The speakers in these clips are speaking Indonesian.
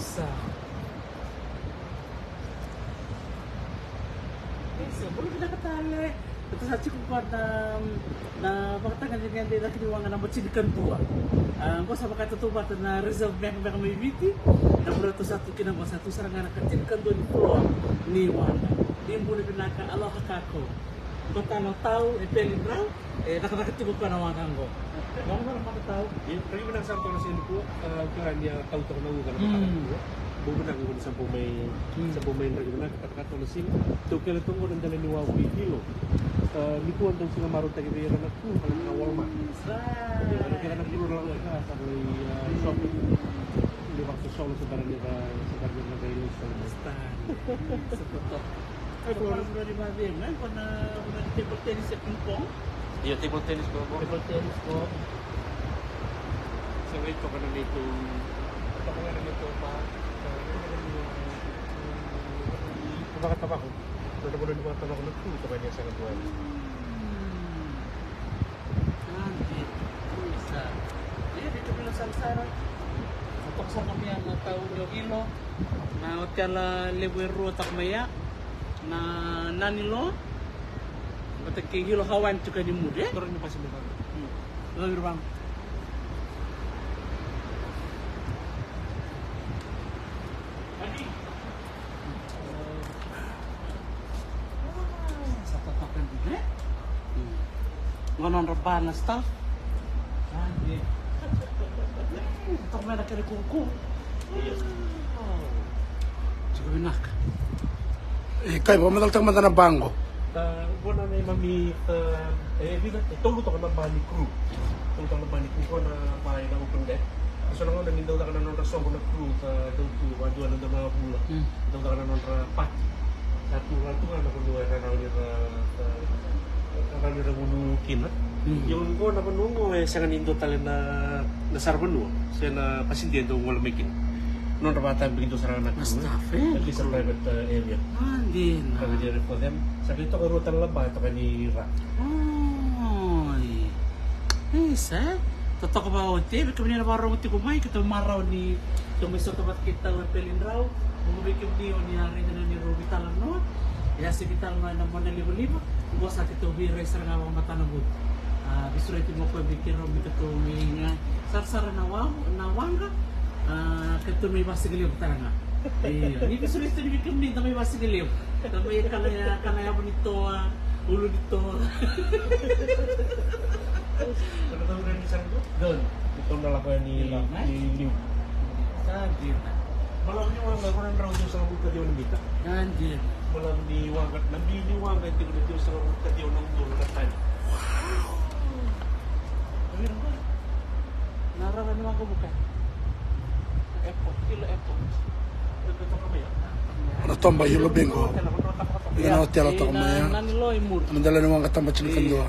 Isa. Isa, boleh kita ketale. Ito sa chiko ko na pagkatangan din yan din na kiniwangan na matsinikan tuwa. Ko sa makatutubat na reserve bank may biti. Na mula to satu kinang satu sarang anak katsinikan tuwa ni tuwa ni Wanda. Di mo na pinaka aloha kako. Kota no tau pelin raw nakakatibok pa na wakang ko. Wala mo naman tao. Pero yung nagsampo na sila po, kaya niya tau-tau na uga na makakatuwa. Bumunang uga sa pumay na uga na katakataw na sila. Ito kaya itong unang dala ni Wawi Hilo. Likuan daw sila marunong tagibaya na nagpo, parang na Walmart. Kaya nagpuro na uga sa shopping. Hindi waktu solo sa barang nila na gaya sa Sa tutok. Ay, kung ano di ba din, kung na table tennis at ping-pong. Iya, table tennis ko po. Table tennis ko. Sa wait ko ka na nito. Baka nga na nito pa. Bakit ko? Doon na mo na lumatama ko nagtulo ka ba niya sa nagbuwan? Isa. Iya, dito bilang samsara. Atok sa kami ang tao yung ilo. Na otela lebuero takmaya. Na nanilo. Batak hilo hawan juga di mude. Turun niyo pa sa mga. Lalu bang. Ngonon rebahan na staff. Anjir. Tok merah kali kuku. Cukup enak. Kayo po, madaltang mata na bango. Buwan na mami, bilang tunggu to ka na bani crew. Tunggu to na bani crew ko na bahay na open deck. So lang na nindaw ka na non rason ko na crew sa daw to aduan ng mga pula. Daw ka na non ra pat. Sa tuwa na ko duwa na ni Raguno Kinat. Yung ko na panungo sa kanindo tala na sarbanuo. Siya na pasindihan daw wala makin. Non rabata begitu sarang anak Staff at least a private area. Andin. Pagkakita for them. Sabi ito karutan lang ba? Ito kanira. Ay. Isa. Totoo ba o te? Kami na parang uti kumay. Kita maraw ni tumiso tabat kita ng pelin raw. Umubikim niyo ni hari na ni Ruby talang no. Ya si kita na naman na libo-libo. Ngo sa kito bire sa nga mga mata ng bud. Bisuro ito mo ko bikiro bitato nga. Sarsara na wanga. Kito may masigiliw talaga. Iya, ini sulit itu dibikin nih, tapi masih geliw. Tapi kalau mo nito, ulo nito. Ano daw rin isang doon? Itong nalako ni Liu. Anjir. Malam ni Wangga ko nang raw yung sa mga kadiyo ng bita. Anjir. Malam ni Wangga, nabi ni Wangga ito ko sa mga kadiyo ng dulo na tayo. Nararan mo ako bukan? Kilo airport. Ano tomba hilo bingo. Ina hotel to maya. Naniloy mur. Mandala naman katamba chilikan doa.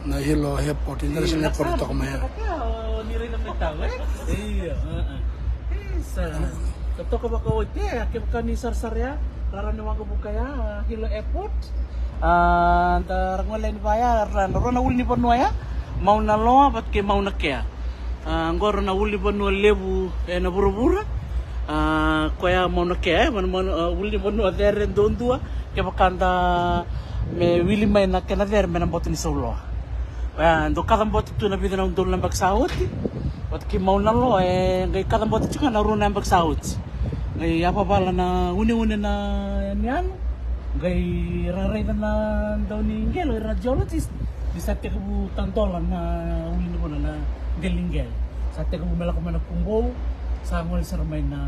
Na hilo airport, international airport to maya. Niri na tahu Iya, Isa. Totoo ka ba ko akim ka ni sarsar ya. Raran naman ko buka ya hilo airport. Antar ngolain pa ya ran na uli ni pano ya. Mau na loa pat ke mau na kya. Ngoro na uli pano lebu na buru-buru. Kaya mau na kya man uli pano there don tua ke bakanda me wili mai na kana there me na botin solo. Do kadang bot tu na bidana undol na bagsaut. Pat ke mau na lo ngai kadang bot juga na runa bagsaut. Ngai apa bala na uni na nian. Ngai rarai na daw ni ngelo radiologist. Di sa te ku tantolan na uli ni pona na gelingel. Sa te ku mela ko na kumbo sa ngol sarmay na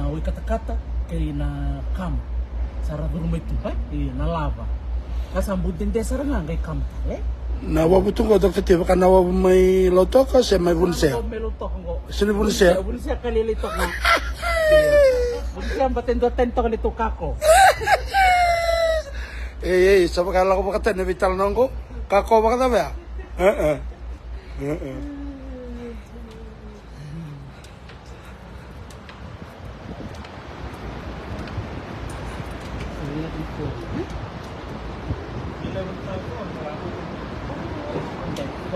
uy kata-kata kay na kam. Sara durumay tupa na lava. Kasambut din de sara nga kay kam Nawa butung ko dokter tiba kan nawa may loto ka sa may bunse. May lutok ngo. Sino bunse? Bunse kalilitok na. Bunse ang baten-doten to kalito kako. Sama kala ko makata na vital nongko. Kako makata ba?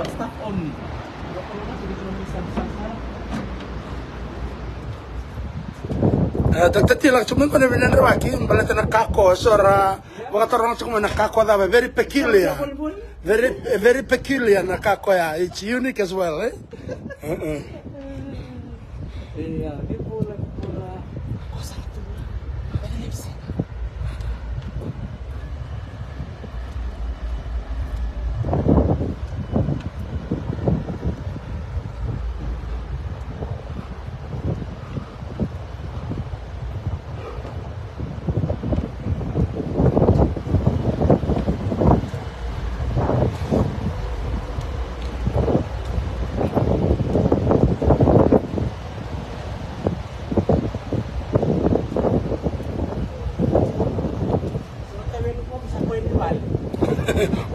Stop on. Kalau nggak bisa Dr. Tilak cuma kau nak bilang lagi, balik nak kako, sora, waktu orang cuma nak kako dah very peculiar, very peculiar nak kako ya, it's unique as well, eh? Iya, ini pura. Kok satu? Ada sih.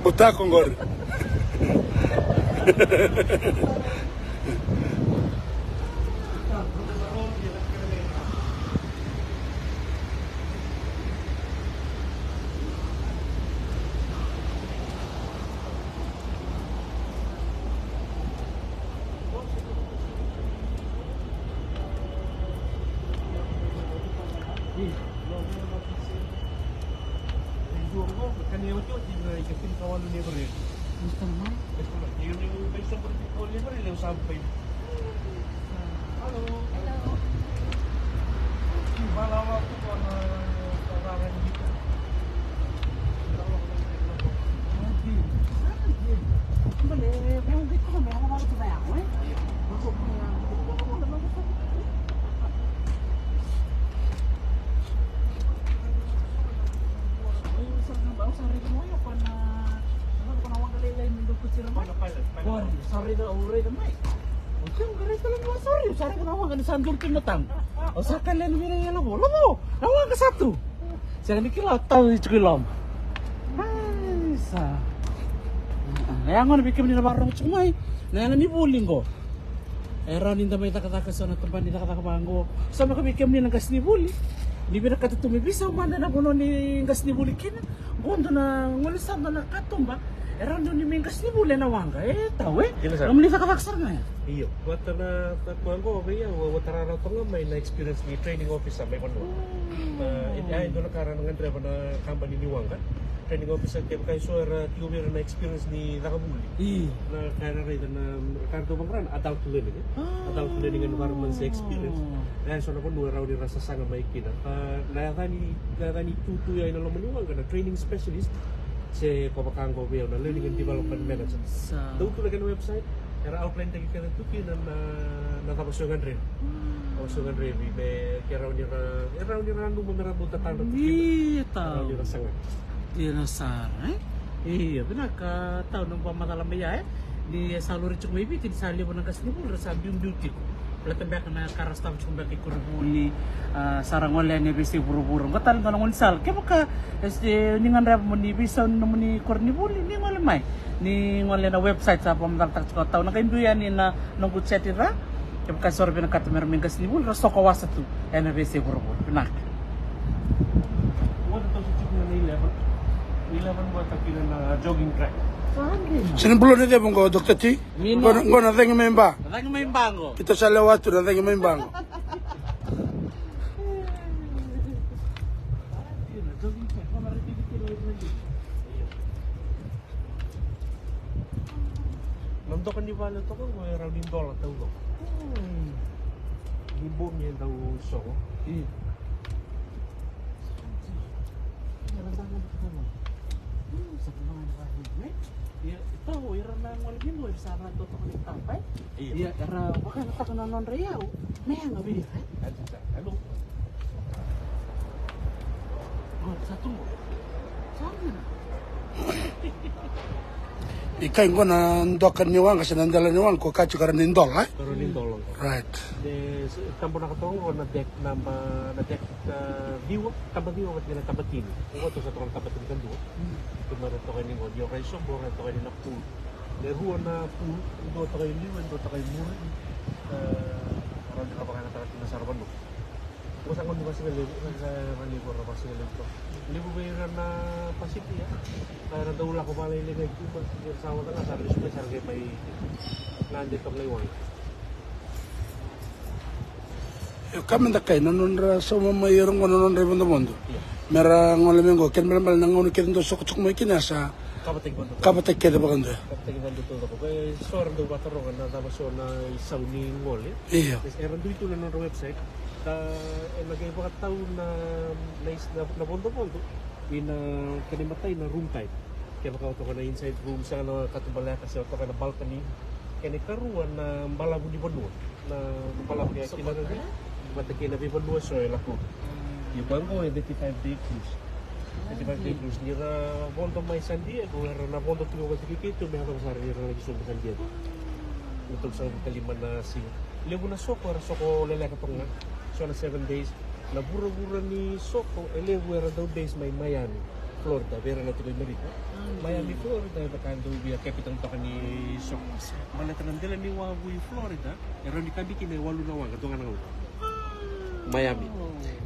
Buta kongor. Sampai. Halo. Sandur tinatang. Usahakan lain bilang ya lo mau nawang ke satu. Jangan dikira tahu cikilam. Sa. Yang mana bikin ni barang cumai. Nah ni buling ko. Era ni tamay takataka sa na tempat ni takataka banggo. Sama ka bikin ni nangkas ni buli. Ni bina kata tumibisa umanda na kuno ni ngas ni buli kina. Gondo na ngulisan na katumba. Era ni mingkas ni buli na wangga. Tahu Namuli sa kataksar nga. Iyo, buat na ko kaya watarara to nga may na experience ni training officer may kono. Ay do na karan nga driver na company ni Wangga. Training officer kaya kay suara tiubir na experience ni Nakabuli. Na kaya rin na karto bangran adult learning. Adult learning environment sa experience. Kaya so na ko nuwa raw ni rasa sanga may kina. Na tutu ay na lamunuang na training specialist sa Papakanggo Bio na learning and development manager. Daw to na website. Era outline tadi kena tuki na nakapasungan rin. Kapasungan rin. Kaya raw ni randu memerabot na tanong. Iya tahu. Raw ni rasangan. Iya nasar, Iya benar ka tahu nang pamatalam ya di saluri cuk maybe ti sali mo nang kasni mo rasa bium beauty. Pelatembak na karas tam cuk mbaki kurubuli sarang oleh ni bisi buru-buru. Ngotal nang sal ke maka ningan rap mo ni bisa mo ni kurni buli ni malamay. Ni ngole na website sa pamatal tak cuk tahu nang kainduyan ni na nunggut setira. Ke maka sorbe na katamer mingas ni bul raso kawasa tu. Ena bisi buru-buru. Benar. What to cuk na 11 buat takilan na jogging track. Sini belum ni dia bungo Dr. T. Go na tengi memba. Tengi memba go. Kita sa lewat tu na tengi memba. Nonton di bala to kan gue raw din dola tahu lo. Di bom niya tahu so. Iya, tahu ira nang walgin mo sa na to ni tampay. Iya, ira baka natakanan reyaw. May nga bi. Halo. Satu. Sana. Ikai ko na ndokan ni wang kasi nandala ni wang ko kacu karan nindol, Pero nindol. Right. De tampo nakatong na deck na deck view tampo view at tabatin. Ko to sa tong tabatin kan duo. Tumara to kay ningo dio kay so bora to kay na pool. De huwa na pool do to kay liwan do to kay muri. Aron ka baka na na sarban do. Ko sa kon kasi lebo sa manigo ra kasi lebo. Libo ba na Pacific ya. Kaya daw la ko balay ligay ko sa wala na sa display sa kay may nandito to liwan. kami tak kay nanonra sa mamayroong nanonra ibang mundo. Mera ngole mengo ken mel nangono ken do sok sok mo kinasa kapatek kede bagando. Kapatid ng dito ko. Kaya soar do batarongan na tama so na isaw ni ngole. Iyo. Yes, eran do ito na ng website. Nagay mga tao na bondo-bondo in kanimatay na room type. Kaya makauto ka na inside room sa katubalaya kasi auto ka na balcony. Kaya karuan na malabu di Banua na malabu kaya kinarari matake na di Banua so lako yung bangko 25-day cruise 25-day cruise nira bondo may San Diego na bondo tingo ka tikito may habang sa nira lagi sa San Diego untuk sa kaliman na sila ilego na soko lalaka pa nga so na 7 days na bura-bura ni soko ilego era daw days may Miami Florida, vera na tuloy Amerika. Miami, Florida, bakando biya kapitang toka ni Sok. Malatan nila ni Wabuy, Florida. Pero ni kami kinay walu na wang katungan ng Miami.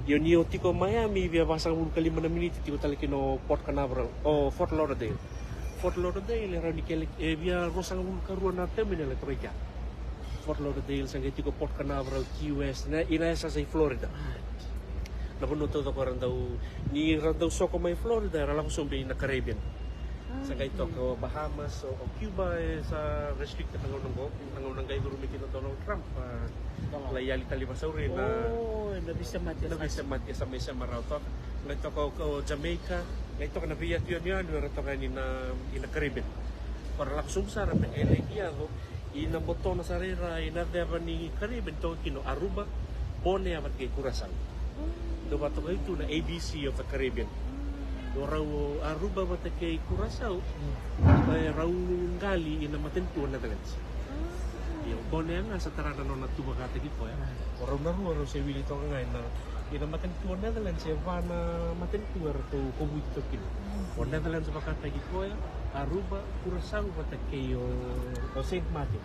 Yun yung tiko Miami, biya pasang mulu kalima na minute, tiko talaga kino Port Canaveral o Fort Lauderdale. Fort Lauderdale, era ni kelik, biya rosang mulu karuan na terminal ito reka. Fort Lauderdale, sangga tiko Port Canaveral, Key West, na inayasa sa Florida. Napunuto ko rin daw, ni daw soko may Florida, rala ko sumbi na Caribbean. Sa ito ko Bahamas o Cuba sa restricted ng gay guru ni Donald Trump. Layali talima sa rin na nabisamat sa mesa marauto. Ito ko Jamaica, ito ko na Viet yun, ito ka ni na Caribbean. Para lang sumsara ng LA ko, inaboto na sarira, inadeba ni Caribbean, ito kino Aruba, Bone, at kay Curaçao. Dumato kayo ito na ABC of the Caribbean. Raw Aruba mata kay Curaçao, raw ngali inamatentuan na Netherlands. Yung Bone nga sa tarana no natubakata gito ya. Raw raw sa wili to nga na inamatentuan na Netherlands ya na matentuar to kubuto kin. O Netherlands bakata gito ya. Aruba, Curaçao mata kay Saint Martin.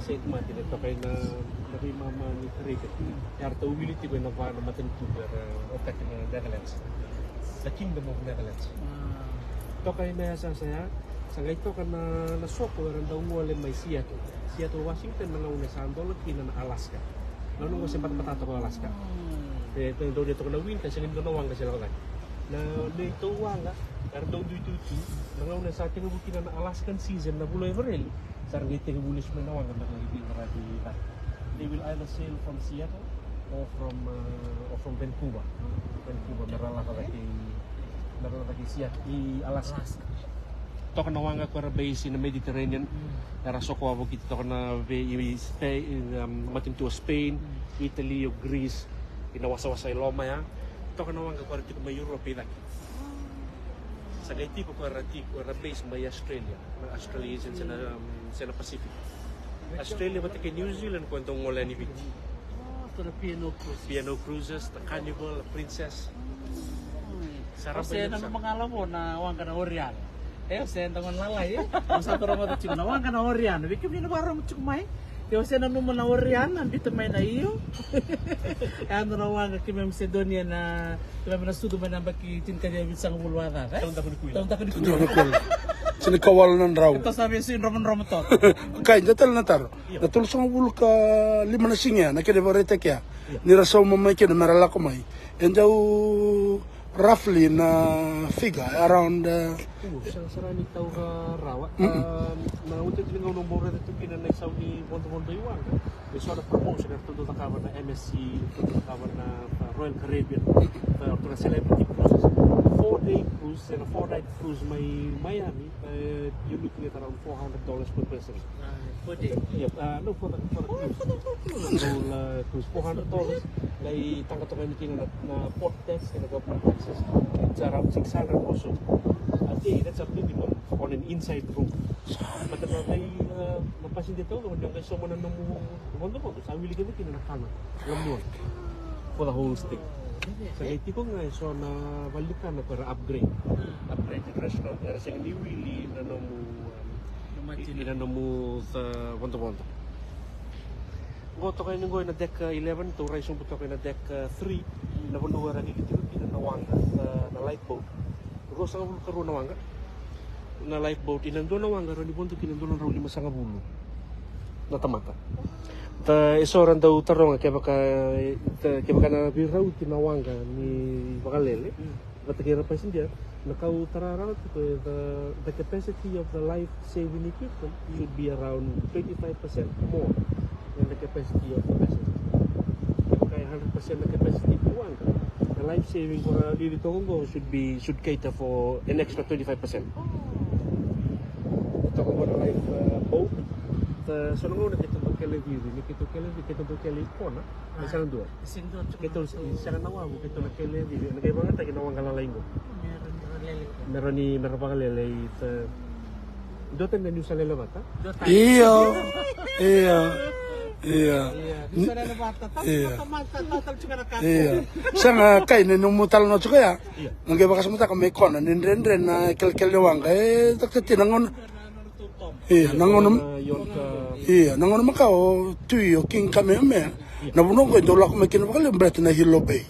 Saint Martin ito kay na nabi mama ni Caribbean. Kaya ito umiliti ko na pa na matentuar otak na Netherlands. The Kingdom of Netherlands. Ito kayo na saya, sa ito ka na nasoko, meron daw ngole may Seattle. Seattle, Washington, mga sa Andolo, kina na Alaska. Noong kasi patatato ko Alaska. Ito daw dito ko na win, kasi hindi ko nawang kasi lang. Na dito wanga, pero daw dito mga una sa ating bukin na Alaskan season na buloy Varel. Sarang ito yung bulis mo nawang, they will either sail from Seattle or from Vancouver. Vancouver, meron lagi siya di Alaska. Ito ka nawanga ko na base in the Mediterranean. Naraso ko ako kita ko na matinto Spain, Italy, o Greece. Pinawasa-wasa yung Loma ya. Ito ka nawanga ko na may Europe lagi. Sa gaiti ko na base may Australia. Mga Australians sa Pacific. Australia mati kay New Zealand ko itong wala ni Vicky. Piano Cruises, the Carnival, the Princess. Sarap kasi na mga alam mo na wang ka na Orian. Kasi tangan lalay. Ang sa toro mo to chiko na wang ka na Orian. Bikin ni baro mo chiko mai. Kasi na mo na Orian, andito may na iyo. Ano na wang ka Kimem Macedonia na Kimem na studo man baki tin ka dia bisang bulwada. Taon ta ko ni Kuya. Sinikawal ng raw. Ito sabi si Roman to. Kaya natal na taro. Natulsong ul ka lima na singya na kaya barete kya. Nirasaw mo may kina marala ko may. And daw roughly na figure around sarani tao ka rawa na ulit din ng numero dito kinanay sa ni Bondo Iwang may sort of promotion at tuto cover na MSC tuto cover na Royal Caribbean to celebrity cruises 4-day cruise and a 4-night cruise may Miami you're looking at around $400 per person For day. No, for the cruise. Cruise $400. Kay tangka to kayo na port tax, kaya nag-port taxes. It's around $600 also. A day, that's a minimum on an inside room. But kay napasin dito, kung yung kayo mo na namuhong mo, sa wili kami kinanakana. Alam mo, for the whole stay. Sa kaya ko nga, so na balikan na para upgrade. Upgrade the restaurant. Kaya siya hindi wili na mo sa Bondo. Goto kayo nung na deck 11 to raison buto kayo na deck 3 na bunuwa ra gigit na nawanga na lifeboat. Go sa karon nawanga na lifeboat inando nawanga ro ni Bondo kinando raw 5 bulo na tamata. Ta isoran daw tarong kaya baka na birau tinawanga ni bakalele. Batakira pa sindia. Nakau tarara the capacity of the life saving equipment should be around 25% more than the capacity of the vessel. Kaya 100% the capacity puang. The life saving for diri Tongo should cater for an extra 25%. Talking about the life boat. So nung una kita kele view ni kita kele pona misalnya dua kita sana nawa kita kele view na kaya banget tayo nawang kalalain ko meron pa kalelay doten na sa lelabata iyo sanga kay ni numutal no tsukaya nangge bakas muta kami kona nindren na kel wang kay takte tinangon nangon makao tuyo king kami na bunong ko dola ko makin bakal berat na hilobe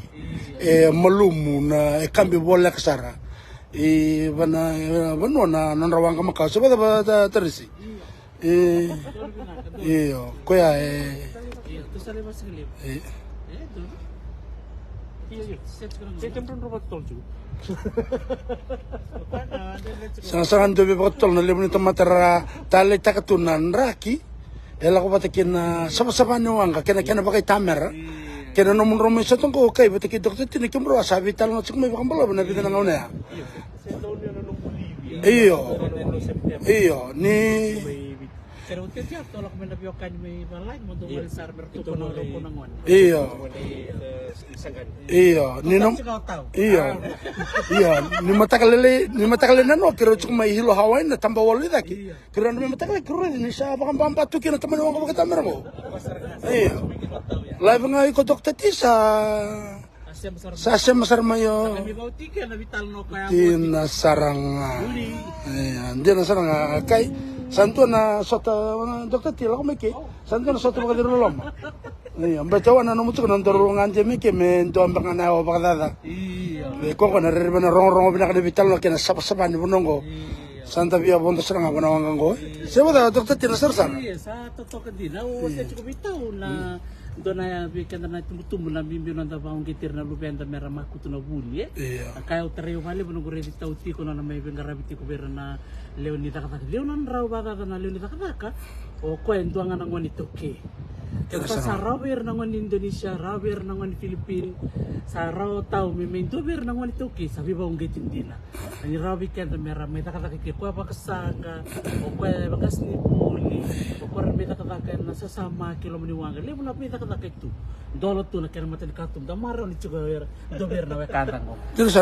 malumu na kambi bola kasara bana na nanrawang ka makao so ba terisi koya tu sale mas gelip Sangan dobe bakatol na lemon ito matara talay takatunan raki ela ko batakin na sama-sama niwang ka kena bakay tamer kena nomun romen sa tong ko okay batakin doktor tinikim ro sabi tal na tsukmay bakang bala na bitan ngaw na iyo ni pero tiap tolak menabiokan may balay mo dumal sar bertuko na ro kunangon iyo ni matakalele na no kiro tsuk may hilo hawain na tambawali daki kiro na matakale kiro ni sa bakang pambatu kina taman wang ka tamer mo live nga ko doktor ti sa masar mayo tina sarang dia na sarang kay santo na sota doktor ti lako meke santo na sota baka lom bacawa na numutsuk na dorungan je meke men to ambang na wa baka ko na rerba na rong binaka de vital no kena sapa-sapa ni bunongo santa via bondo sarang ako na wangang ko sebo da doktor ti na sarsan sa totokan din na o sa cukup bitaw na do na bikin na tumutumuh na bimbi na bawang gitir na lubian da merah makutu na buli kaya utareo vale bono gore di tauti ko na may bengarabiti ko bera na leonita kataka leonan raw baga na leonita kataka o kwento nga nang wanito ke sa rawer nang wan Indonesia rawer nang wan Philippines sa raw tao may dober nang wanito ke sabi bawang gitin din na ani raw bikin da merah may takataka ke kwa bakasaka o kwa bakas ni buli o kwa may takataka na sasama kilo maniwanga lebo na may takataka itu dolot tu na kaya matan katum da maro ni juga dober na kandang ko Terus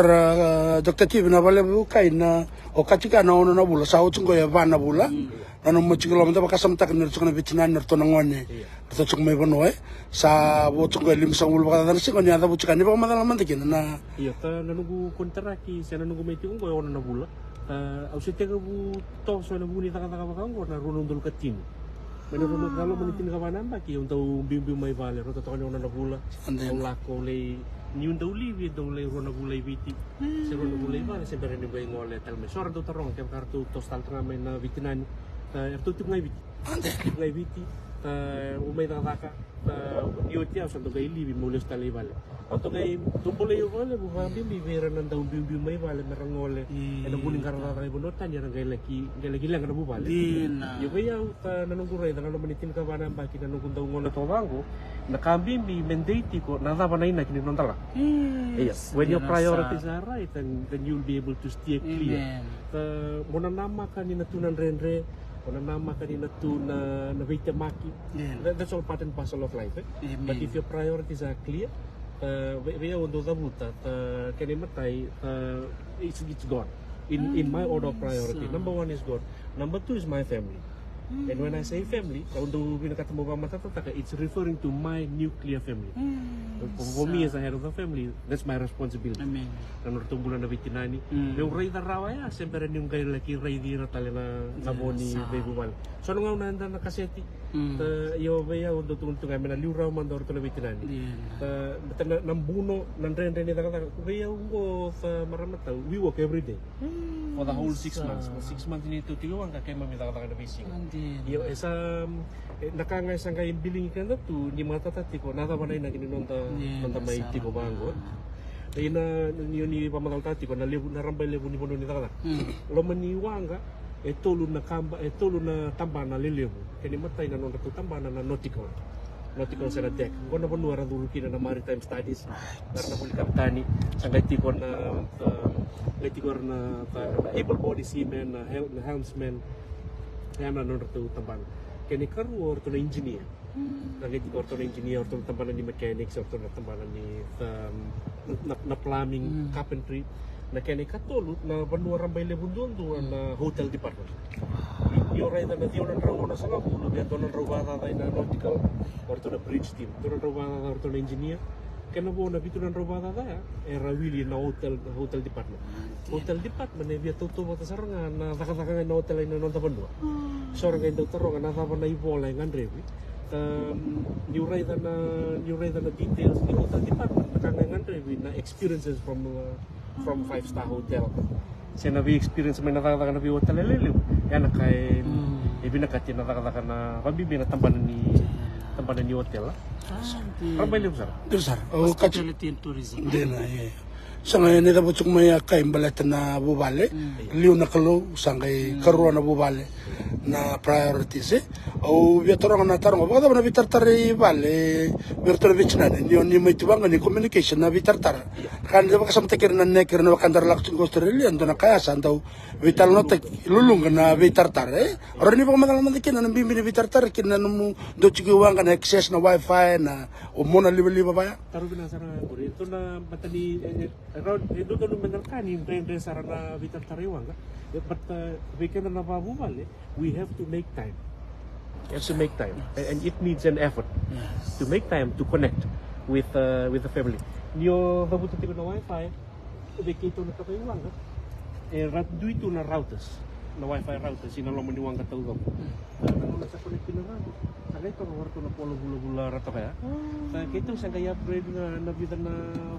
dokter ti na bale bukai na o kachika na ono na bula sa utsungo ya bana bula na no mochiko lamta bakasam tak nir tsukna bitinan nir to nangone to tsuk may bono sa utsungo lim sa ul bakata na singo nya da buchika ni ba madalaman tikin na iya ta nanunggu kontraki sa nanunggu may tiung ko ono na bula au se tega bu to so na buni taka bakang ko na runundul katin menurut kalau menitin kawanan baki untuk bimbi mai vale rota to ono na bula ang lako le ni undau livi do le rona bula biti se rona bula vale se bereni bay ngole tal me sor do tarong ke kartu to stal tanga mai na vitinan ertu tu ngai biti umay taka ioti au santo kai livi mules tali vale atau kai tumpole yo vale bu bimbi vera nan daun bimbi mai vale merangole ena buning karata kai bonotan ya ngai lagi lang na bu vale yo kai au nanunggu rai dan menitin ka bana baki nanunggu daun ngole to bango na kambimbi mendeiti ko na dava na ina kini nontala yes when your priorities are right then you'll be able to steer clear mona nama kan ina tunan renre mona nama kan ina tuna na vita maki that's all part and parcel of life but if your priorities are clear via untuk tabuta kene matai it's God in my order of priority number 1 is God number 2 is my family and when I say family untuk binakatamo ba matataka it's referring to my nuclear family for me as a head of the family that's my responsibility nanor tumbulan na bitinani yung ray na rawa sempre yung kayo laki ray di na tali na naboni baby wal so nung nga na kaseti Io veia undo tuntunga mena liura mandor to levitinani. Betana nambuno nandrende ni taka veia ungo fa maramata. We work every day for the whole 6 months. For 6 months ini tu tiga wang kakek mami taka taka bisi. Io esa nakanga sanga imbiling kan tu ni mata tati ko nata banai na kini nonta mai tiko bango. Ina ni pamatal tati ko na rambai lebu ni bono ni taka. Lo maniwanga tolu na tamba na lelebu kini matai na nonta tu tamba na nautical sa deck ko na bonu ara dulu kina na maritime studies karena buli kaptani sangay tikon na able body seaman na helmsman yan na nonta tu tamba kini karu or to na engineer nangay tikor to na engineer or to tamba na ni mechanics or to na tamba na ni na plumbing carpentry na kaya katulot na banuarang bay lebundon doon na hotel department. Yung raya na diyo ng rawa na sa kapulo, biya doon ng rawa tayo na nautical or to na bridge team, doon ng rawa tayo or to na engineer. Kaya na po na bito ng rawa tayo, rawili na hotel department. Hotel department, biya tutuwa ta sarangan na nakatakangan na hotel ay na nonta banua. So rin kayo tarong na natapa na ibola yung andrewi. Yung raya na details ni hotel department, nakangan andrewi na experiences from 5-star hotel. Saya nabi experience may nataka na hotel lelelew. Yan kay ibinakati nataka na pabibi na tambanan ni hotel. Rabay lew sir. Sir. Hospitality and tourism. Din ay. Sa ngayon nila po tsuk may kaimbalat na bubale. Liw na kalo sangay karuan na bubale na priorities o biatorong na tarong bakit na bitartari bale virtual vichnan ni may tibang ni communication na bitartar kan diba kasam tekir na nekir na wakandar lakchung Australia ando na kaya san daw vital no tek lulung na bitartar or ni pa madalang mandikin na bimbi ni bitartar kin na mo do chiguwang kan access na wifi na o mo na liba ba taru binasara ko ito na batani around do to manal kanin rende sarana bitartar iwang but we can na bubale we have to make time. You have to make time, and it needs an effort to make time to connect with the family. Niyo babuti ko na wifi, bekito na kapayuan ka. Do ito na routers, na wifi routers, sinalo mo niwang katawag mo. Ano sa connect na rato. Sagay to warto na polo bula rato kaya. Sa kito sa kaya upgrade na nabida na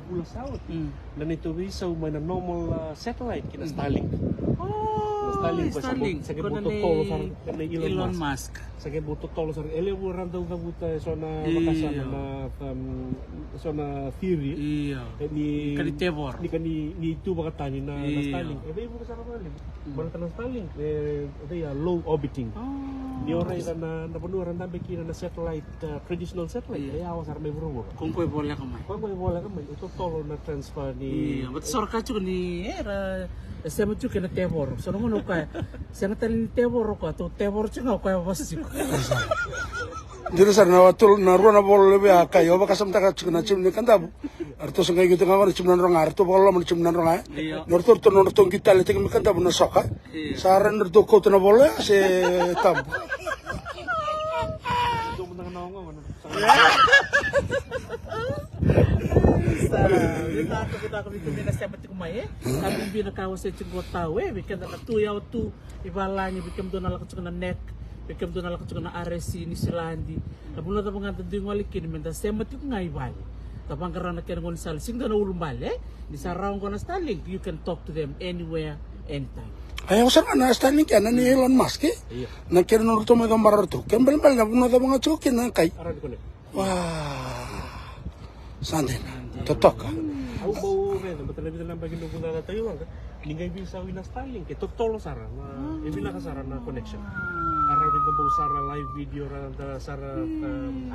bula sawat. Na nito isaw may na normal satellite kina Starlink. Starlink. Sa kibuto tolo sa Elon Musk. Sa kibuto tolo sa elevo rando ka buta so na makasan na so na theory. Iya. Ni Tevor. Ni itu makatani na Starlink. Ibo ka sa kapalim. Wala tanang Starlink. They are low orbiting. Ni oray na napunuran na bikina na satellite traditional satellite. Ay awas ar may buro. Kung ko'y bola ka may. Kung may bola ka may ito tolo na transfer ni. Iya. But sorka chuko ni era Saya mau cuci na tevor, so nung ano kaya, saya natalin tevor ko, to tevor cuma kaya pasti. Dito sir na watul na ruan na bol lebe kayo baka samta ka chuna chim ni kanda arto sangay gitu ngamar chim nan ronga arto bol man chim nan ronga nortor to norto kita le tingmi kanda bu na soka saran norto ko to na bol se tab Ito mo na naonga Kita dito na sa batik kumae. Sabi binakawas sa chinggo tawe, bikin na tuyaw tu ibalanya bikin doon na lakot na neck, bikin doon na lakot na RSC ni Silandi. Nabula ta mga tading walikin menta sa batik nga ibali. Tapang karana kaya ngon sal sing na ulumbale, di sa round ko na Starlink, you can talk to them anywhere, anytime. Ayaw sa na Starlink yan ni Elon Musk na kaya nung ruto may gambar to kembal na buna ta mga chukin na kay wah sanden totok Au bau ren, betul betul lang bagi nung na tayo ang lingay bisa wina Starlink ito tolo sara na ibina ka sara na connection. Araw din ko bau sara live video ra sara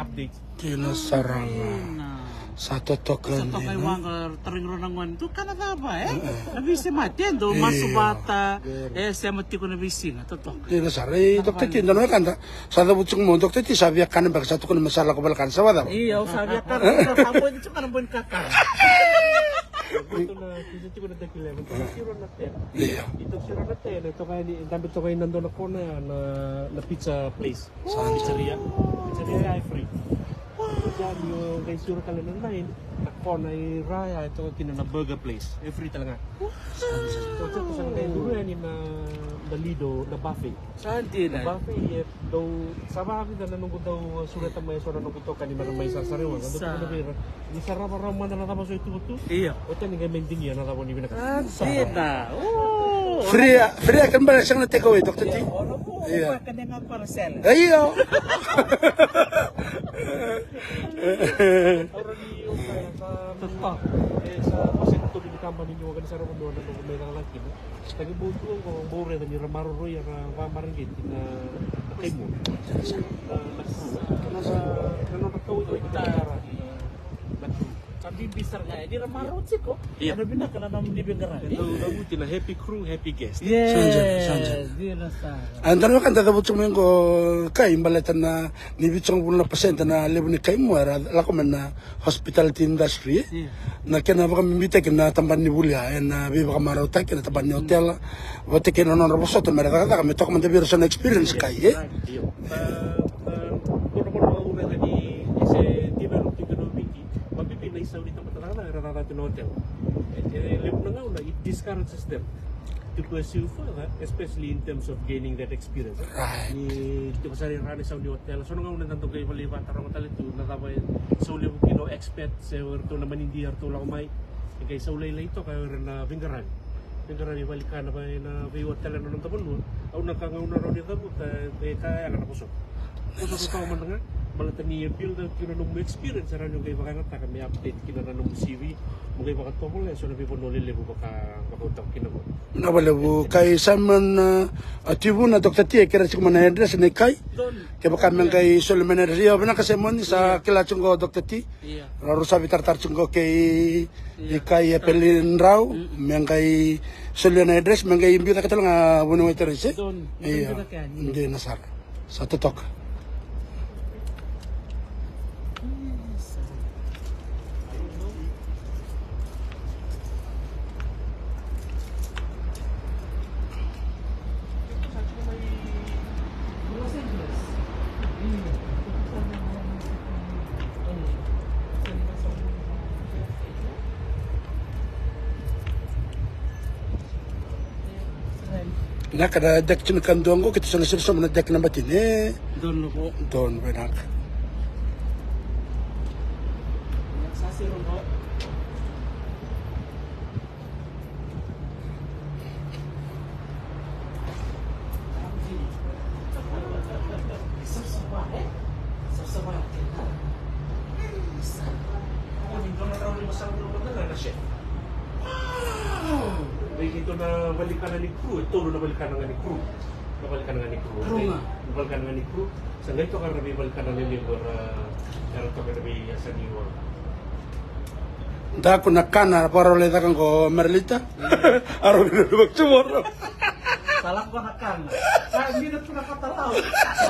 update. kina sarang sa totok Sa to kay wang taringro ng wan to kanada ba nabisi matin do masubata sa mati ko nabisi na totok. kina sari dokter kinda no kanda sa da butsung mo dokter ti sabi kan ba sa to kun masala ko balkan sa wada Iya, sabi ka kapo dito ka nang kakak. Ito na kisa ko na dakile mo siro na ten. iya Ito siro na ten ito kay ni dami to kay nando na ko na pizza place sa pizzeria. Pizzeria ay free. Yo guys suruh kalian main. Nakon ay raya itu kina na burger place. Every talaga. So ito sa mga duro yan na lido na buffet. Santi na. Buffet yet daw sama kami na nanungkot daw surat may so nanungkot ka ni may sarsarewa. Ano ko na bira. Ni sarama na tama so ito. Iya. O tan nga mending yan na tamo ni binaka. Santi na. Free akan ba siyang na take away, Dr. T? Ano po? Iya. Ka na nga parcel. Ayo. Orang ni yung kaya sa tetap. Sa kasi ito din company niyo kan sa ron doon ng may lalaki no. Tagi buto ko ang bore ni Ramaro Roy ang mamarangit na kaimo. Sa ano na to ito tara. Sabi bisar nga, di ramarot si ko. Iya. Ano bina ka na naman di bingara. Daw na happy crew, happy guest. Yes, di na sa. Antara kan tatapos mo yung ko kay imbalatan na nibitsong bulan na pasenta na lebo ni kay mo era lako man na hospitality industry na kena baka mimbita kena tamban ni bulia na biba ka marauta kena tamban ni hotel wate kena non robosoto mereka kata kami tok man biro sa experience kay Iyo. Kono una tadi ese develop economic mapipinay sa ulit ang matatala rata-rata ng hotel. Lepo na nga una, it discourages them to pursue further, especially in terms of gaining that experience. Right. Di ko sari rani sa hotel. So nga una tanto kayo malibat tarang hotel ito, natapay sa uli mo kino expert sa werto naman hindi harto lang umay. Kaya sa ulay ito kayo rin na binggaran. Binggaran ibalik ka na ba na may hotel na nang tapon mo. Aw nakangauna raw nito mo, kaya ka na kusok. Kusok ko pa man nga. Malata niya build out kina nung experience sa ranyo kay baka nga kami update kina na nung CV mo kay baka to mo so na people no lele baka makutang kina mo na wala bu kay Simon atibu na Dr. T kira si mana address ni kay kay baka man kay Solomon Rio bana kasi mo sa kilachong ko Dr. T Iya. Raro sabi tartar ko kay kay Pelin Raw men kay Solomon address men kay imbita ka lang buno ito rin iya hindi nasar sa tutok. Na kada dek cina kanduang ko kita sana sirso mana dek nama tini Doon no po. don benak. Sa siro no. Ito na balikan na ni crew, ito na balikan na ni crew. Nabalikan na ni crew. Nabalikan na ni crew. Sa ganito ka nabi balikan na ni member pero to nabi sa niwa. Da ko nakana para leta kan ko Merlita. Aro ni dubak tumor. Salah ko nakan. Sa hindi na ko nakatalaw.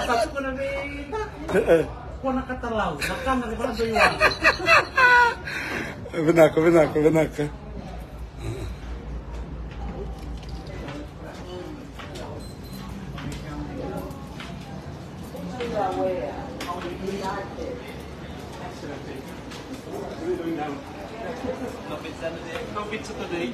Sabi ko na may ko nakatalaw. Nakan na ba doywa. Benak. No pizza today.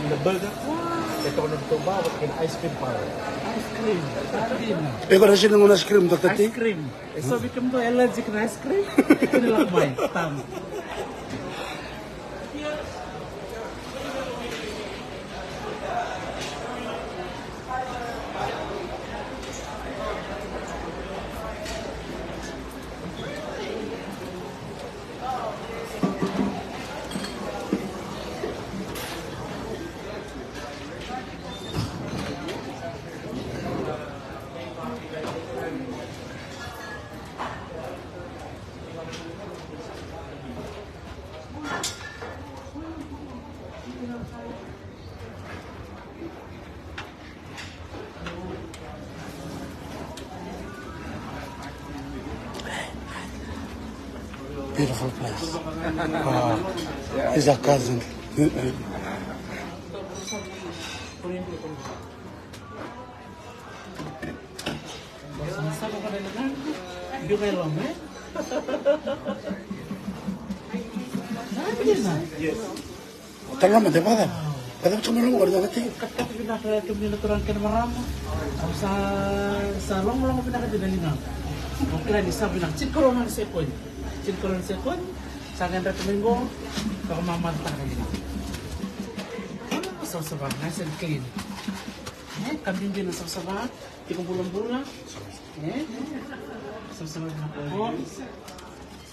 The burger. Ito ko na dito ba? Ice cream pa. Ice cream. Eko na sila ng ice cream Dr. T. Ice cream. So become to allergic na ice cream. Ito nilang may tam. Beautiful place. Wow. He's a cousin. Sama ka na hindi kayo lang, eh? Yes. Terlama de pada. Pada cuma lu nggak ada tiga. Kata pindah ke kebinaturan kan marama. Sa long pindah ke dalingan. Oke lah bisa pindah cikolonan sekon. Cikolonan sekon. Sangan rekomengo kalau mama tak lagi. Sabah nice and clean. Kambing din sabah. Di bulan-bulan. Sabah na po.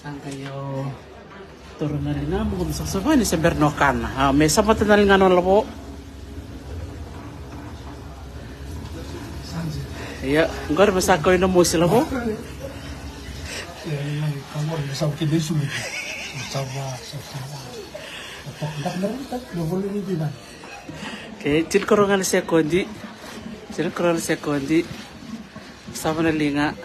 Sang kayo turun na rin na mo kung sabah ni sa Bernokan. May sapat na rin nga naman po. Iya, enggak masako na mo sila po. Kamu bisa bikin dia sulit. Sama. Tak benar tak, nggak boleh gitu kan. Oke, cil korongan sekundi. Sama na linga.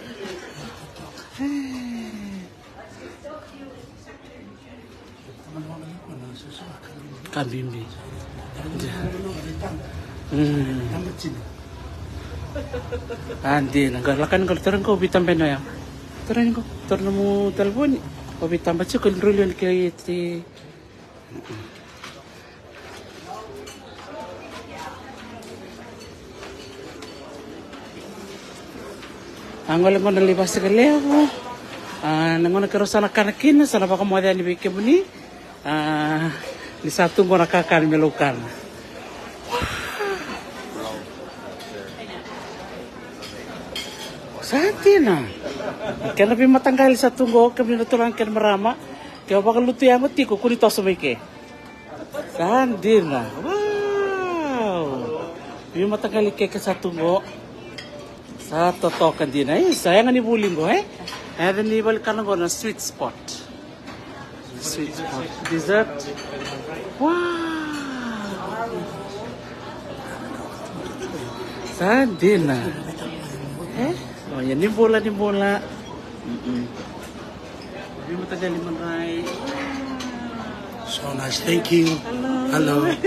Kambing. Andi, nagalakan ko turun ko bitam beno ya. Turun mo telepon. O bitam baca ko rulian kay ti. Angol mo nalibas sa galeho. Nangon nagkaroon na kanakin sa labaka mo ni bike mo ni. Di satu mo nakakan melukan. Santina. Kaya nabi matanggal sa tunggo kami natulang kan marama. Kaya baka lutuy ang mati ko kunito sa may ke. Santina. Wow. Yung matanggal ke sa tunggo. Sa totokan din ay sayang ni buling ko then ni balikan ko na sweet spot. Dessert. Wow. Santina. Oh, yan ni bola. Yung matagal ni Manray. So nice, thank you. Hello. Aloha.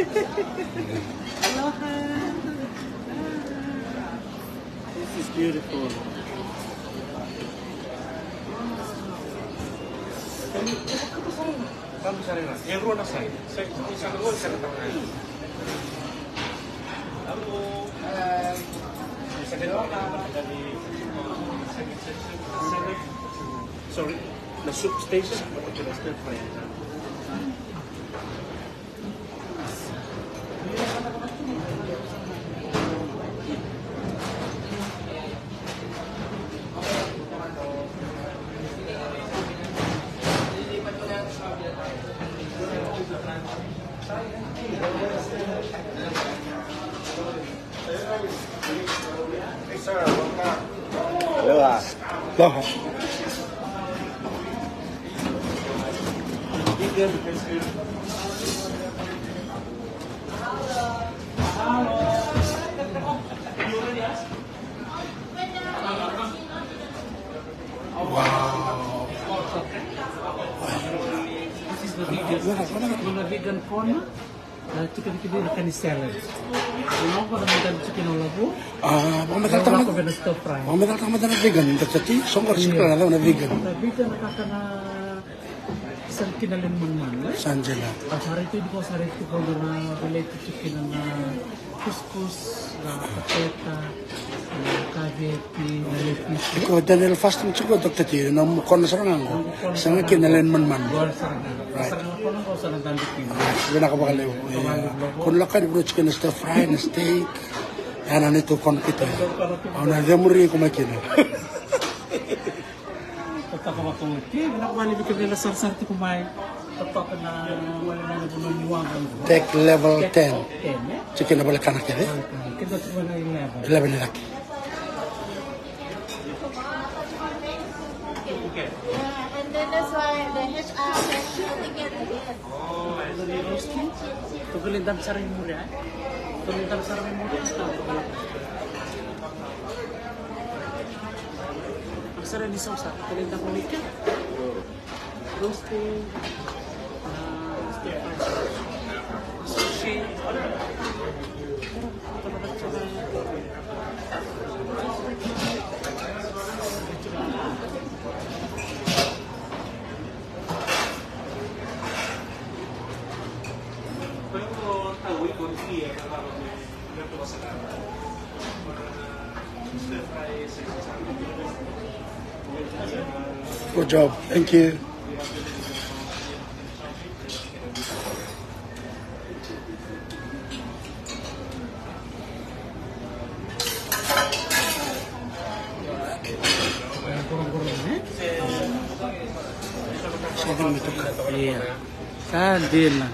This is beautiful. Kamu sari na. Yang ruang nasay. Sa isang ruang sa tatay. Halo. Sa sorry, the soup station. Aloha. Mga vegan corn, chicken akan di salad. Mau ko naman chicken olabu. Pamagal Wala ko tama. na stir fry. Pamagal tama na vegan. Tapi songkar sekolah na vegan. Na vegan nakakana isang kinalin man. Sanjela. Hari itu di kos hari itu kalau na related chicken na couscous, na pateta, na kageti, na lettuce. Iko Daniel fasting cukup dokter ti na mukon sa rango. Sanga kinalen man. Luar sarang. Sarang ko lang ko sa nandandit ko. Wala ka bakal lew. Kun lakad bro chicken stir fry na steak. Ana nito kon kita. Ana demuri ko makina. Tatak ko ako. Kaya nakabali ko nila sarsar ti kumay. Tatak na wala na nabulong niwangan. Tech level 10. 10, Chicken na balik kanak ya. Kita cuma na 11. 11 na laki. And then that's why the HR said shooting it again. Tugulindang sarang mura. Tugulindang sarang mura. Ang sarang ni Sausa. Tugulindang ulit ka. roasting, stir fry sushi. Pero tahu ikon kia kalau ni tu masalah. Stir fry Good job. Thank you. Iya. Sadil na.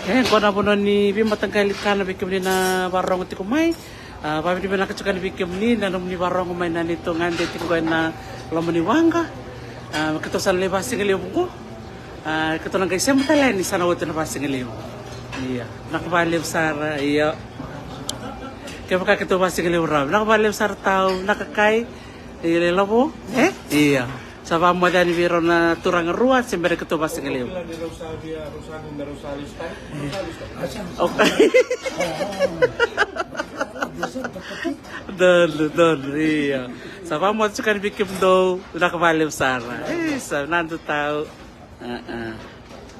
Kaya ko na po ni Bima tangkali ka na bikim ni na barong ti kumay. Pabi di ba nakatsukan ni bikim ni nanom ni barong kumay na nito ngande ti ko na lamu ni wangga. Makito sa lebas singliw ko. Kato lang guys, mo tala ni sana wato na pa singliw. Iya. Nakabaliw sara iya. Kaya makakito pa singliw ram. Nakabaliw sara tao nakakay. Iya labo. Iya. Sa pamada ni Viro na turang ruat sembere ketua bahasa ngeliu. Okay. Dol, iya. Sa pamada suka bikin do, udah kembali besar. Sa nanti tahu.